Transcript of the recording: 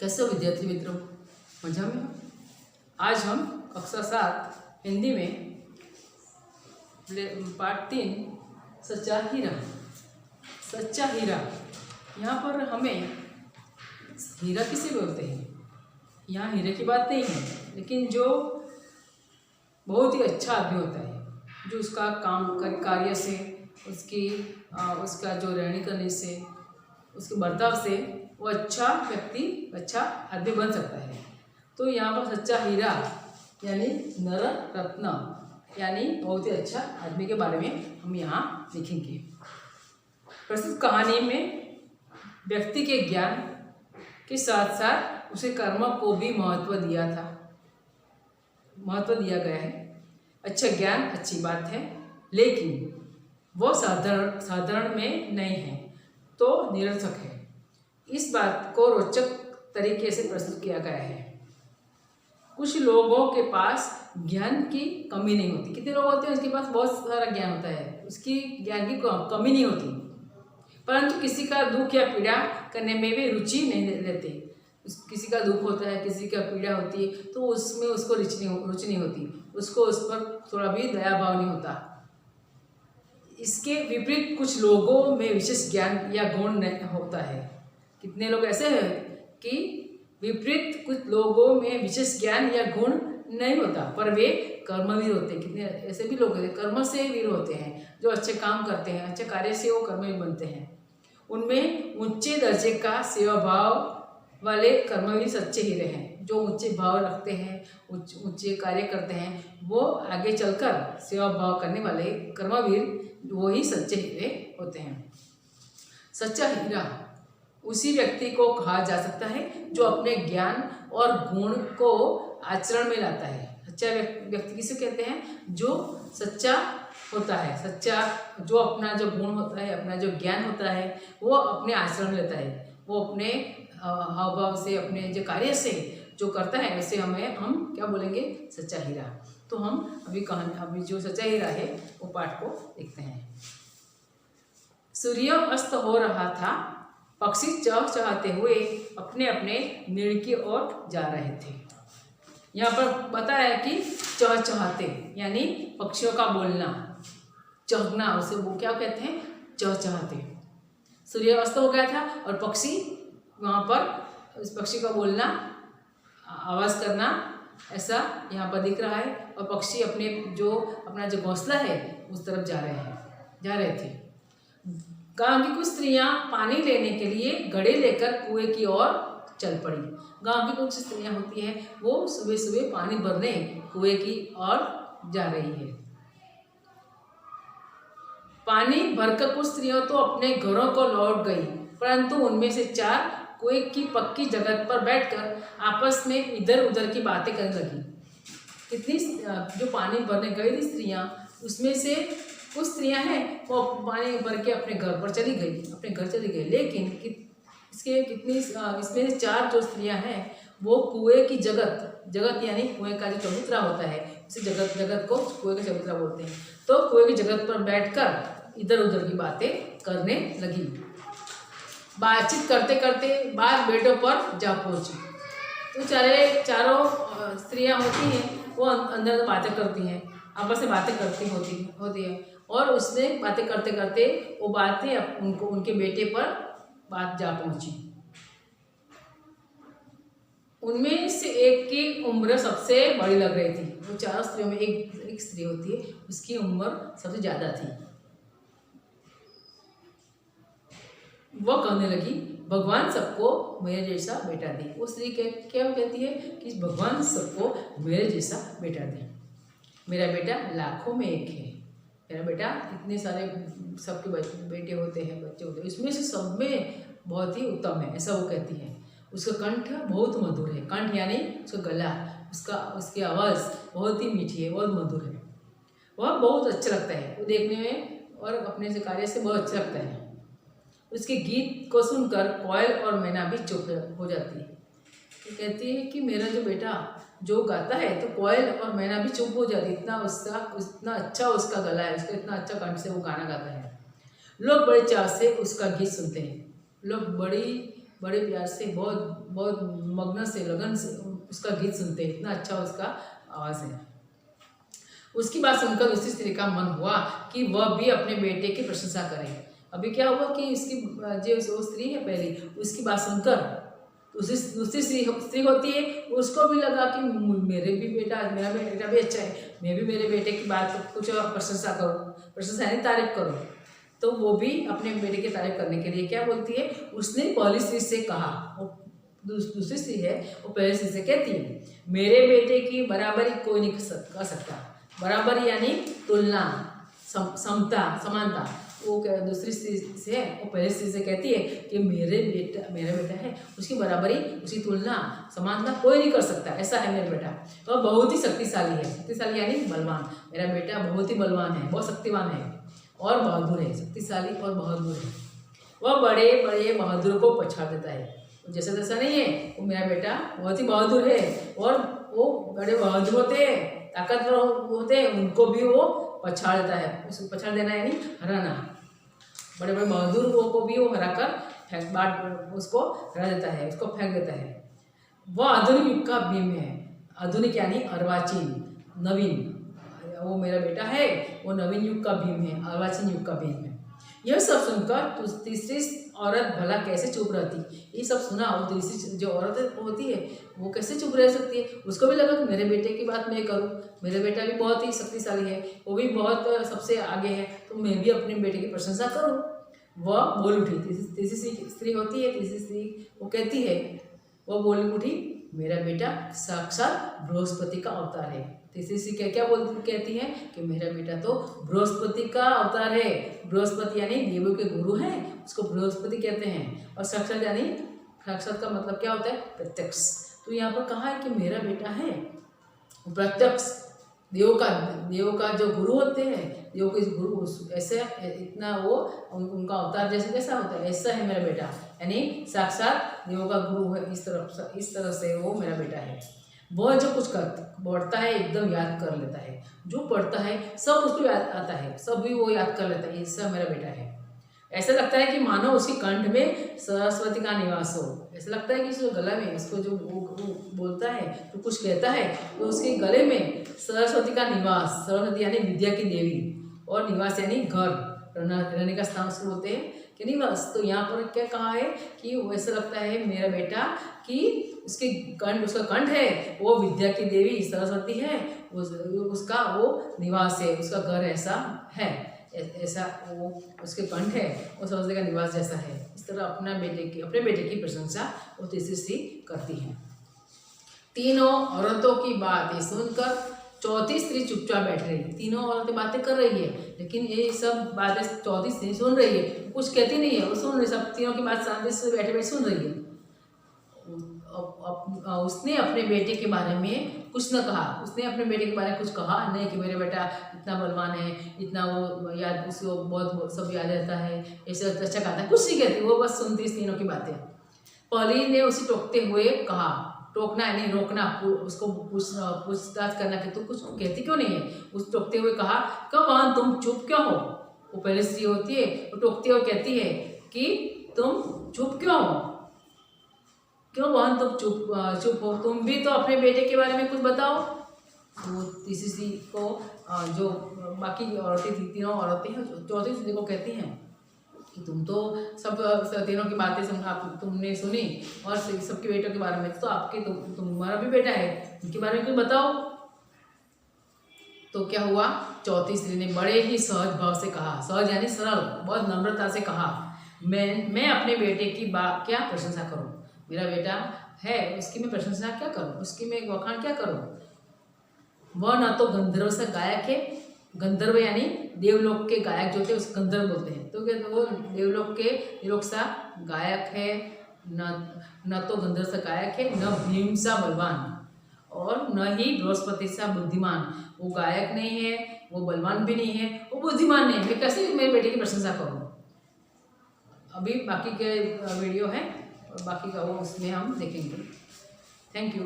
कैसे हो विद्यार्थी मित्रों, मजा में हो? आज हम कक्षा 7 हिंदी में पाठ 3 सच्चा हीरा। सच्चा हीरा, यहाँ पर हमें हीरा किसे बोलते हैं? यहाँ हीरे की बात नहीं है, लेकिन जो बहुत ही अच्छा आदमी होता है, जो उसका काम कार्य से, उसका जो रहने करने से, उसके बर्ताव से वो अच्छा व्यक्ति, अच्छा आदमी बन सकता है। तो यहाँ पर सच्चा हीरा यानी नर रत्न यानी बहुत ही अच्छा आदमी के बारे में हम यहाँ लिखेंगे। प्रस्तुत कहानी में व्यक्ति के ज्ञान के साथ साथ उसे कर्म को भी महत्व दिया गया है। अच्छा ज्ञान अच्छी बात है, लेकिन वो साधारण में नहीं है तो निरर्थक है। इस बात को रोचक तरीके से प्रस्तुत किया गया है। कुछ लोगों के पास ज्ञान की कमी नहीं होती। कितने लोग होते हैं उसके पास बहुत सारा ज्ञान होता है, उसकी ज्ञान की कमी नहीं होती, परंतु किसी का दुख या पीड़ा करने में भी रुचि नहीं लेते। किसी का दुख होता है, किसी का पीड़ा होती है, तो उसमें उसको रुचि नहीं होती, उसको उस पर थोड़ा भी दया भाव नहीं होता। इसके विपरीत कुछ लोगों में विशेष ज्ञान या गुण होता है। कितने लोग ऐसे हैं कि विपरीत कुछ लोगों में विशेष ज्ञान या गुण नहीं होता, पर वे कर्मवीर होते हैं। कितने ऐसे भी लोग होते हैं, कर्म से वीर होते हैं, जो अच्छे काम करते हैं, अच्छे कार्य से वो कर्मवीर बनते हैं। उनमें ऊंचे दर्जे का सेवा भाव वाले कर्मवीर सच्चे हीरे हैं। जो ऊंचे भाव रखते हैं, ऊंचे कार्य करते हैं, वो आगे चलकर सेवा भाव करने वाले कर्मवीर वो ही सच्चे हीरे होते हैं। सच्चा हीरा उसी व्यक्ति को कहा जा सकता है जो अपने ज्ञान और गुण को आचरण में लाता है। सच्चा व्यक्ति किसे कहते हैं? जो सच्चा होता है, सच्चा जो अपना जो गुण होता है, अपना जो ज्ञान होता है, वो अपने आचरण में लेता है। वो अपने हाव भाव से, अपने जो कार्य से जो करता है, वैसे हम क्या बोलेंगे? सच्चा हीरा। तो हम अभी जो सच्चा हीरा है वो पाठ को देखते हैं। सूर्य अस्त हो रहा था, पक्षी चहचहाते हुए अपने अपने निड़ की ओर जा रहे थे। यहाँ पर बताया कि चहचहाते यानी पक्षियों का बोलना, चहकना, उसे वो क्या कहते हैं? चहचहाते। सूर्य अस्त हो गया था और पक्षी वहाँ पर, उस पक्षी का बोलना, आवाज़ करना, ऐसा यहाँ पर दिख रहा है। और पक्षी अपना जो घोंसला है उस तरफ जा रहे थे। गांव की कुछ स्त्रियां पानी लेने के लिए घड़े लेकर कुएं की ओर चल पड़ी। गांव की कुछ स्त्रियां होती हैं, वो सुबह सुबह पानी भरने कुएं की ओर जा रही है। पानी भरकर कुछ स्त्रियां तो अपने घरों को लौट गई, परंतु उनमें से 4 कुएं की पक्की जगह पर बैठकर आपस में इधर उधर की बातें करने लगी। कितनी जो पानी भरने गई थी स्त्रियां, उसमें से कुछ स्त्रियां हैं वो पानी भर के अपने घर चली गई। लेकिन इसमें 4 जो स्त्रियां हैं वो कुएं की जगत यानी कुएं का जो चबूतरा होता है, उसी जगत को कुएं का चबूतरा बोलते हैं। तो कुएं की जगत पर बैठकर इधर उधर की बातें करने लगी। बातचीत करते करते बात बेटों पर जा पहुंची। तो चारों स्त्रियां होती हैं, वो अंदर बातें करती हैं, आपस में बातें करती होती है। और उसने बातें करते करते वो बातें उनके बेटे पर बात जा पहुंची। उनमें से एक की उम्र सबसे बड़ी लग रही थी। वो 4 स्त्रियों में एक स्त्री होती है, उसकी उम्र सबसे ज़्यादा थी। वो कहने लगी, भगवान सबको मेरे जैसा बेटा दे। वो स्त्री क्या कहती है कि भगवान सबको मेरे जैसा बेटा दे। मेरा बेटा लाखों में एक है। मेरा बेटा इतने सारे सबके बेटे होते हैं, बच्चे होते हैं, इसमें से सब में बहुत ही उत्तम है, ऐसा वो कहती है। उसका कंठ बहुत मधुर है। कंठ यानी उसका गला, उसकी आवाज़ बहुत ही मीठी है, बहुत मधुर है। वह बहुत अच्छा लगता है, वो देखने में और अपने से कार्य से बहुत अच्छा लगता है। उसके गीत को सुनकर कोयल और मैना भी चुप हो जाती है। तो कहती है कि मेरा जो बेटा जो गाता है तो कोयल और मैना भी चुप हो जाती, इतना अच्छा उसका गला है, उसका इतना अच्छा कंठ से वो गाना गाता है। लोग बड़े चाव से उसका गीत सुनते हैं। लोग बड़ी बड़े प्यार से बहुत बहुत मग्न से लगन से उसका गीत सुनते हैं, इतना अच्छा उसका आवाज़ है। उसकी बात सुनकर दूसरी स्त्री का मन हुआ कि वह भी अपने बेटे की प्रशंसा करे। अभी क्या हुआ कि उसकी जो स्त्री है पहली, उसकी बात सुनकर दूसरी स्त्री होती है, उसको भी लगा कि मेरा बेटा भी अच्छा है, मैं भी मेरे बेटे की बात कुछ प्रशंसा करूँ, प्रशंसा यानी तारीफ करूँ। तो वो भी अपने बेटे की तारीफ करने के लिए क्या बोलती है, उसने पहली स्त्री से कहा, दूसरी स्त्री है वो पहली स्त्री से कहती है, मेरे बेटे की बराबरी कोई नहीं कर सकता। बराबरी यानी तुलना, समता, समानता। वो दूसरी स्त्री से वो पहली स्त्री से कहती है कि मेरा बेटा है, उसकी बराबरी, उसकी तुलना, समानता कोई नहीं कर सकता, ऐसा है मेरा बेटा। तो बहुत ही शक्तिशाली है, शक्तिशाली यानी बलवान। मेरा बेटा बहुत ही बलवान है, बहुत शक्तिवान है और बहादुर है, शक्तिशाली और बहादुर है। वह बड़े बड़े बहादुर को पछाड़ देता है। जैसा तैसा नहीं है, वो मेरा बेटा बहुत ही बहादुर है और वो बड़े बहादुर होते हैं, ताकतवर होते हैं, उनको भी वो पछाड़ देता है। उसको पछाड़ देना यानी हराना। बड़े बड़े बहादुर को भी वो हरा कर उसको हरा देता है, उसको फेंक देता है। वह आधुनिक युग का भीम है। आधुनिक यानी अर्वाचीन, नवीन। वो मेरा बेटा है, वो नवीन युग का भीम है, अर्वाचीन युग का भीम है। यह सब सुनकर तीसरी औरत भला कैसे चुप रहती। ये सब सुना, वो तीसरी जो औरत होती है वो कैसे चुप रह सकती है। उसको भी लगा कि मेरे बेटे की बात मैं करूँ, मेरा बेटा भी बहुत ही शक्तिशाली है, वो भी बहुत सबसे आगे है, तो मैं भी अपने बेटे की प्रशंसा करूँ। वह बोल उठी, तीसरी स्त्री होती है, तीसरी स्त्री वो कहती है, वह बोल उठी, मेरा बेटा साक्षात बृहस्पति का अवतार है। तीसरी स्त्री क्या कहती है कि मेरा बेटा तो बृहस्पति का अवतार है। बृहस्पति यानी देवों के गुरु हैं, उसको बृहस्पति कहते हैं। और साक्षात यानी, साक्षात का मतलब क्या होता है, प्रत्यक्ष। तो यहाँ पर कहा है कि मेरा बेटा है प्रत्यक्ष, देवों का जो गुरु होते हैं, देवों के गुरु ऐसे इतना वो उनका अवतार जैसे कैसा होता है, ऐसा है मेरा बेटा, यानी साक्षात देवों का गुरु है। इस तरह से वो मेरा बेटा है। वह जो कुछ पढ़ता है एकदम याद कर लेता है, जो पढ़ता है सब उसको याद आता है, सब भी वो याद कर लेता है, ऐसा मेरा बेटा है। ऐसा लगता है कि मानो उसके कंठ में सरस्वती का निवास हो। ऐसा लगता है कि इसको गला में, इसको जो वो बोलता है, जो कुछ कहता है, तो उसके गले में सरस्वती का निवास, सरस्वती यानी विद्या की देवी, और निवास यानी घर, रहने का स्थान उसको बोलते हैं कि निवास। तो यहाँ पर क्या कहा है कि ऐसा लगता है मेरा बेटा कि उसका कंठ है वो विद्या की देवी सरस्वती है, उसका वो निवास है, उसका घर ऐसा है, ऐसा वो उसके कंठ है, वो सरस्वती का निवास जैसा है। इस तरह अपने बेटे की प्रशंसा वो तीसरी स्त्री करती है। तीनों औरतों की बातें सुनकर चौथी स्त्री चुपचाप बैठ रही है। तीनों औरतें बातें कर रही है, लेकिन ये सब बातें चौथी स्त्री सुन रही है, कुछ कहती नहीं है, वो सुन रही, सब तीनों की बात शांति से बैठे बैठे सुन रही है। उसने अपने बेटे के बारे में कुछ न कहा, उसने अपने बेटे के बारे में कुछ कहा नहीं कि मेरा बेटा इतना बलवान है, इतना वो याद, उसको बहुत सब याद रहता है, ऐसे अच्छा कहता है, कुछ नहीं कहती, वो बस सुनती इस तीनों की बातें। पहली ने उसे टोकते हुए कहा, टोकना यानी रोकना, उसको पूछताछ करना कि तू कुछ कहती क्यों नहीं है। उस टोकते हुए कहा, कब तुम चुप क्यों हो। वो पहली स्त्री होती है, वो टोकते हुए कहती है कि तुम चुप क्यों हो, क्यों बहन तुम चुप हो, तुम भी तो अपने बेटे के बारे में कुछ बताओ। तो तीसरी स्त्री को जो बाकी औरतें थी, तीनों औरतें हैं, चौथी स्त्री को कहती हैं कि तुम तो सब तीनों की बातें तुमने सुनी और सबके बेटों के बारे में, तो आपके तुम्हारा भी बेटा है, उनके बारे में कुछ बताओ। तो क्या हुआ, चौथी स्त्री ने बड़े ही सहज भाव से कहा, सहज यानी सरल, बहुत नम्रता से कहा, मैं अपने बेटे की क्या प्रशंसा करूं। मेरा बेटा है, उसकी मैं प्रशंसा क्या करूं, उसकी मैं वखाण क्या करूं। वह न तो गंधर्व से गायक है, गंधर्व यानी देवलोक के गायक जो थे उस गंधर्व बोलते हैं, तो क्या वो देवलोक सा गायक है, न तो गंधर्व सा गायक है, न भीम सा बलवान, और न ही बृहस्पति सा बुद्धिमान। वो गायक नहीं है, वो बलवान भी नहीं है, वो बुद्धिमान नहीं है, मैं कैसे मेरे बेटे की प्रशंसा करूँ। अभी बाकी के वीडियो है, बाकी का वो उसमें हम देखेंगे। Thank you.